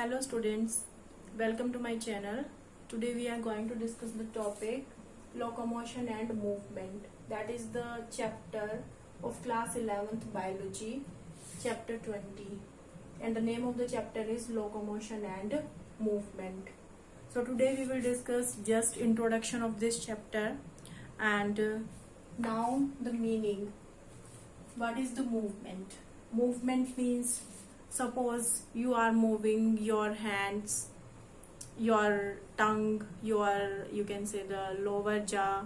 Hello students, welcome to my channel. Today we are going to discuss the topic locomotion and movement. That is the chapter of class 11th biology, chapter 20. And the name of the chapter is locomotion and movement. So today we will discuss just introduction of this chapter and now the meaning. What is the movement? Movement means suppose you are moving your hands, your tongue, you can say the lower jaw,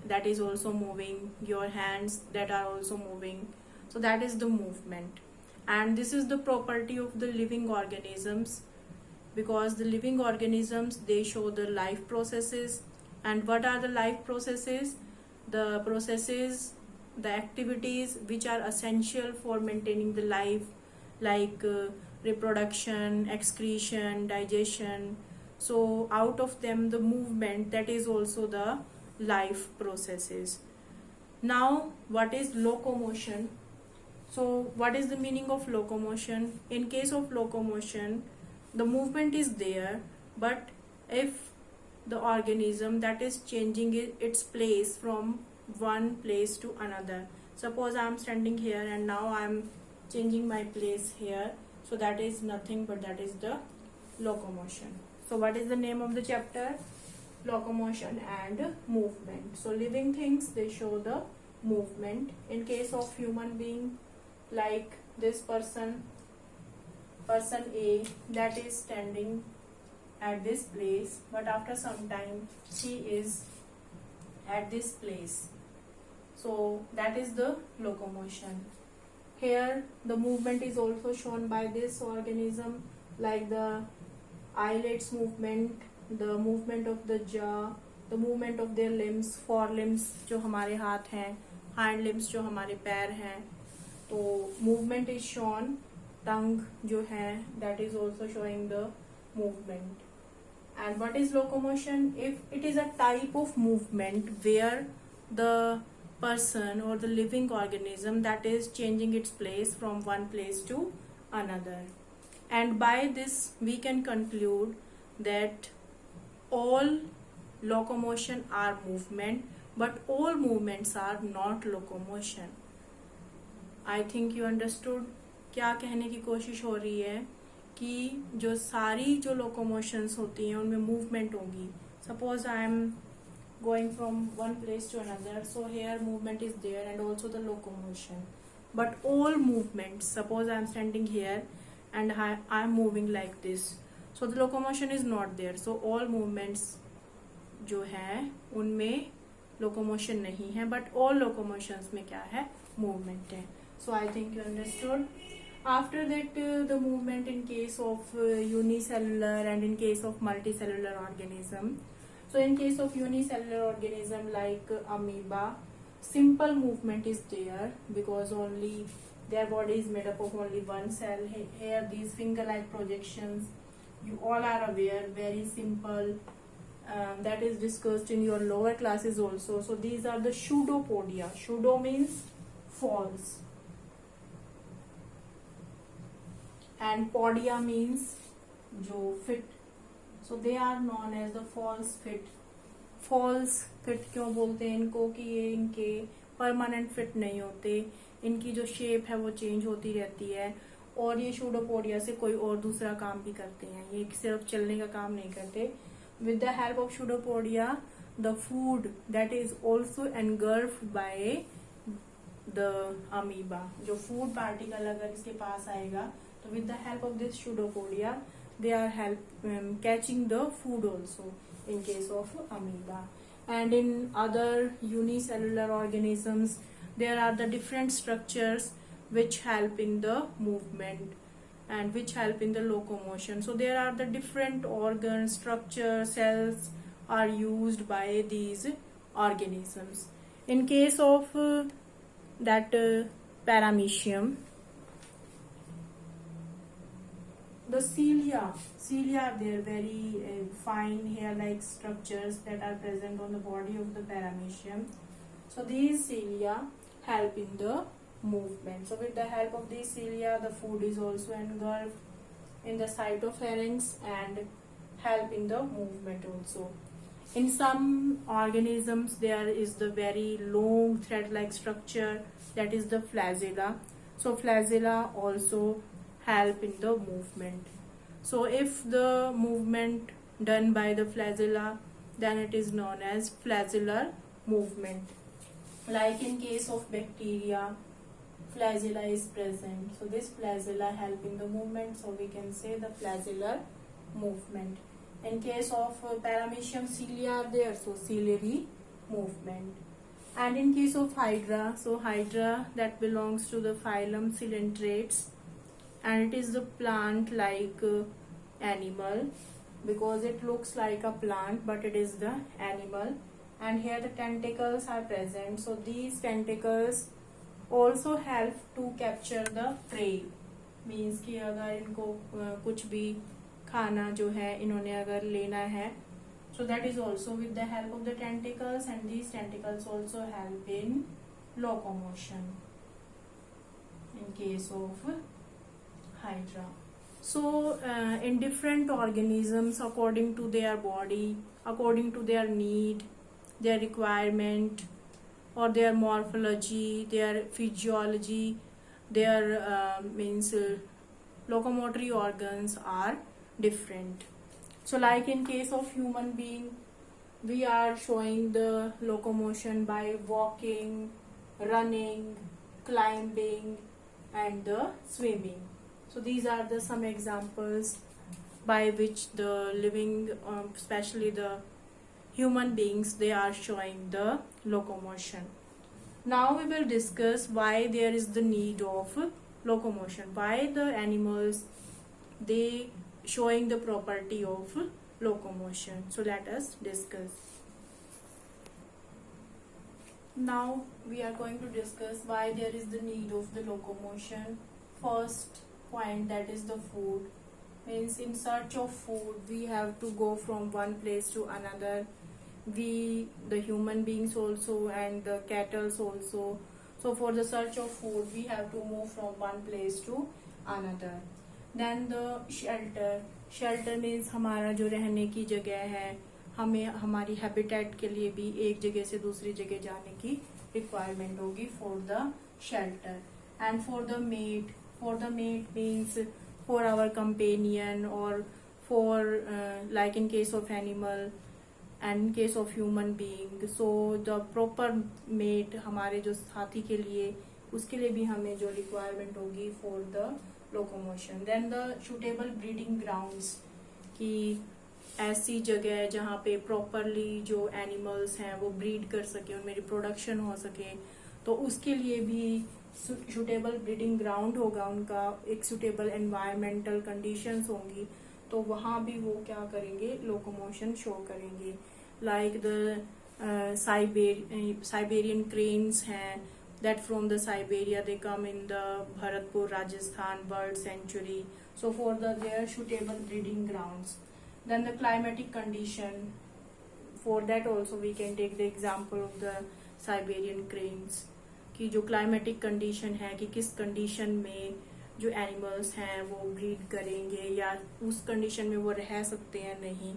that is also moving, your hands that are also moving. So that is the movement, and this is the property of the living organisms, because the living organisms, they show the life processes. And what are the life processes? The processes, the activities which are essential for maintaining the life, like reproduction, excretion, digestion. So out of them the movement, that is also the life processes. Now what is locomotion? So what is the meaning of locomotion? In case of locomotion, the movement is there, but if the organism that is changing its place from one place to another, suppose I am standing here and now I am changing my place here, so that is nothing but that is the locomotion. So what is the name of the chapter? Locomotion and movement. So living things, they show the movement. In case of human being, like this person A, that is standing at this place, but after some time she is at this place, so that is the locomotion. Here the movement is also shown by this organism, like the eyelids movement, the movement of the jaw, the movement of their limbs, forelimbs जो हमारे हाथ हैं, hind limbs जो हमारे पैर हैं, तो movement is shown. Tongue जो है, that is also showing the movement. And what is locomotion? If it is a type of movement where the person or the living organism that is changing its place from one place to another. And by this we can conclude that all locomotion are movement, but all movements are not locomotion. I think you understood. क्या कहने की कोशिश हो रही है कि जो सारी जो लोकोमोशंस होती हैं उनमें मूवमेंट होगी. Suppose I am going from one place to another, so here movement is there and also the locomotion. But all movements, suppose I am standing here and I am moving like this, so the locomotion is not there. So all movements जो है उनमें locomotion नहीं है, but all locomotions में क्या है? Movement है. So I think you understood. After that the movement in case of unicellular and in case of multicellular organism. So in case of unicellular organism like amoeba, simple movement is there because only their body is made up of only one cell. Here these finger-like projections, you all are aware, very simple. That is discussed in your lower classes also. So these are the pseudopodia. Pseudo means false, and podia means जो fit. So they are known as the false fit. False fit क्यों बोलते हैं इनको? कि ये इनके permanent fit नहीं होते, इनकी जो शेप है वो चेंज होती रहती है, और ये शूडोपोडिया से कोई और दूसरा काम भी करते हैं, ये सिर्फ चलने का काम नहीं करते. With the help of pseudopodia, the food that is also engulfed by the amoeba, जो फूड पार्टिकल अगर इसके पास आएगा, तो with the help of this pseudopodia they are catching the food also in case of amoeba. And in other unicellular organisms there are the different structures which help in the movement and which help in the locomotion. So there are the different organs, structures, cells are used by these organisms. In case of that paramecium, the cilia are there, very fine hair-like structures that are present on the body of the paramecium. So these cilia help in the movement. So with the help of these cilia, the food is also engulfed in the cytopharynx and help in the movement also. In some organisms there is the very long thread-like structure, that is the flagella. So flagella also help in the movement. So if the movement done by the flagella, then it is known as flagellar movement. Like in case of bacteria, flagella is present. So this flagella help in the movement. So we can say the flagellar movement. In case of Paramecium cilia are there, so ciliary movement. And in case of Hydra, so Hydra that belongs to the phylum Coelentrates, and it is the plant-like animal because it looks like a plant, but it is the animal. And here the tentacles are present. So these tentacles also help to capture the prey. Means कि अगर इनको कुछ भी खाना जो है इन्होंने अगर लेना है, so that is also with the help of the tentacles, and these tentacles also help in locomotion in case of Hydra. So in different organisms, according to their body, according to their need, their requirement, or their morphology, their physiology, their locomotory organs are different. So like in case of human being, we are showing the locomotion by walking, running, climbing, and the swimming. So these are the some examples by which the living, especially the human beings, they are showing the locomotion. Now we will discuss why there is the need of locomotion, why the animals they showing the property of locomotion. So let us discuss. Now we are going to discuss why there is the need of the locomotion. First point, that is the food. Means in search of food we have to go from one place to another. We, the human beings also, and the cattle also. So for the search of food we have to move from one place to another. Then the shelter means हमारा जो रहने की जगह है, हमें हमारी habitat के लिए भी एक जगह से दूसरी जगह जाने की रिक्वायरमेंट होगी for the shelter. And for the mate means for our companion, or for like in case of animal and in case of human being. So the proper mate हमारे जो साथी के लिए, उसके लिए भी हमें जो रिक्वायरमेंट होगी for the locomotion. Then the suitable breeding grounds, कि ऐसी जगह जहाँ पे प्रॉपरली जो एनिमल्स हैं वो ब्रीड कर सके, उनमें रिप्रोडक्शन हो सके, तो उसके लिए भी सुटेबल ब्रीडिंग ग्राउंड होगा, उनका एक सुटेबल एनवायरमेंटल कंडीशंस होंगी, तो वहाँ भी वो क्या करेंगे, लोकोमोशन शो करेंगे. लाइक द साइबेरियन क्रेन्स हैं, that from the Siberia they come in the Bharatpur, Rajasthan bird sanctuary. So for their suitable breeding grounds. Then the climatic condition, for that also we can take the example of the Siberian cranes, कि जो climatic condition है कि किस condition में जो animals हैं वो breed करेंगे, या उस condition में वो रह सकते हैं नहीं,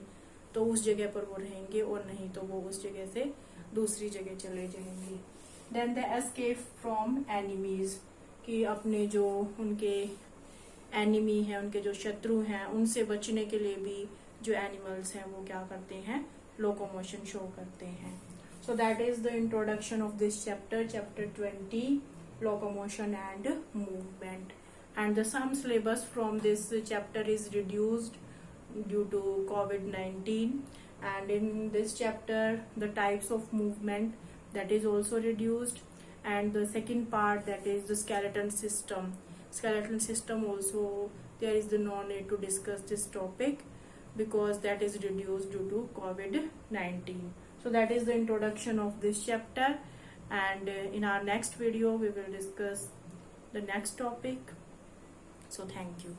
तो उस जगह पर वो रहेंगे, और नहीं तो वो उस जगह से दूसरी जगह चले जाएंगे. Then the escape from enemies, कि अपने जो उनके enemy हैं, उनके जो शत्रु हैं, उनसे बचने के लिए भी जो animals हैं वो क्या करते हैं, locomotion show करते हैं. So that is the introduction of this chapter, chapter 20, locomotion and movement. And the some syllabus from this chapter is reduced due to COVID-19. And in this chapter, the types of movement, that is also reduced. And the second part, that is the skeletal system. Skeletal system also, there is the no need to discuss this topic because that is reduced due to COVID-19. So that is the introduction of this chapter, and in our next video we will discuss the next topic. So thank you.